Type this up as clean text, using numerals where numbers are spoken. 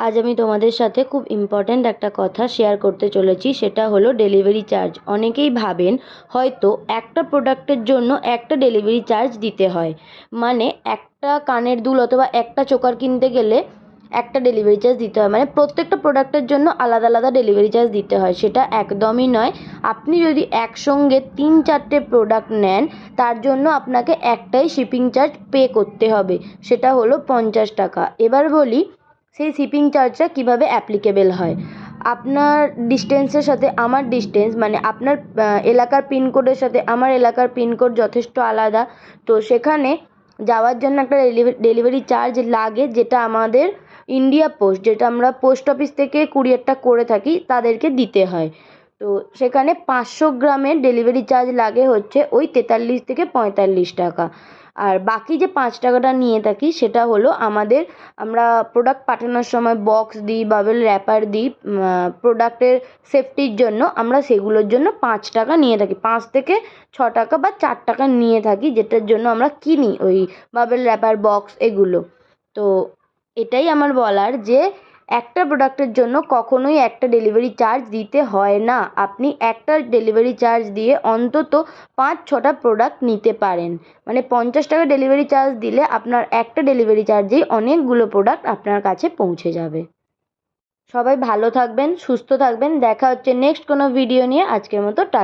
আজ আমি তোমাদের সাথে খুব ইম্পর্ট্যান্ট একটা কথা শেয়ার করতে চলেছি, সেটা হলো ডেলিভারি চার্জ। অনেকেই ভাবেন হয়তো একটা প্রোডাক্টের জন্য একটা ডেলিভারি চার্জ দিতে হয়, মানে একটা কানের দুল অথবা একটা চোকার কিনতে গেলে একটা ডেলিভারি চার্জ দিতে হয়, মানে প্রত্যেকটা প্রোডাক্টের জন্য আলাদা আলাদা ডেলিভারি চার্জ দিতে হয়। সেটা একদমই নয়। আপনি যদি একসঙ্গে 3-4টে প্রোডাক্ট নেন, তার জন্য আপনাকে একটাই শিপিং চার্জ পে করতে হবে, সেটা হলো 50 টাকা। এবার বলি সেই শিপিং চার্জটা কীভাবে অ্যাপ্লিকেবেল হয়। আপনার ডিস্টেন্সের সাথে আমার ডিস্টেন্স, মানে আপনার এলাকার পিনকোডের সাথে আমার এলাকার পিনকোড যথেষ্ট আলাদা। তো সেখানে যাওয়ার জন্য একটা ডেলিভারি চার্জ লাগে, যেটা আমাদের ইন্ডিয়া পোস্ট, যেটা আমরা পোস্ট অফিস থেকে কুরিয়ারটা করে থাকি, তাদেরকে দিতে হয়। তো সেখানে 500 গ্রামের ডেলিভারি চার্জ লাগে হচ্ছে ওই 43 থেকে 45 টাকা। আর বাকি যে 5 টাকাটা নিয়ে থাকি সেটা হলো আমরা প্রোডাক্ট পাঠানোর সময় বক্স দিই, বাবেল র্যাপার দিই, প্রোডাক্টের সেফটির জন্য আমরা সেগুলোর জন্য 5 টাকা নিয়ে থাকি। 5 থেকে 6 টাকা বা 4 টাকা নিয়ে থাকি, যেটার জন্য আমরা কিনি ওই বাবেল র্যাপার, বক্স এগুলো। তো এটাই আমার বলার যে একটা প্রোডাক্টের জন্য কখনোই একটা ডেলিভারি চার্জ দিতে হয় না। আপনি একটা ডেলিভারি চার্জ দিয়ে অন্তত 5-6টা প্রোডাক্ট নিতে পারেন, মানে 50 টাকা ডেলিভারি চার্জ দিলে আপনার একটা ডেলিভারি চার্জেই অনেকগুলো প্রোডাক্ট আপনার কাছে পৌঁছে যাবে। সবাই ভালো থাকবেন, সুস্থ থাকবেন। দেখা হচ্ছে নেক্সট কোনো ভিডিও নিয়ে। আজকের মতো টাটা।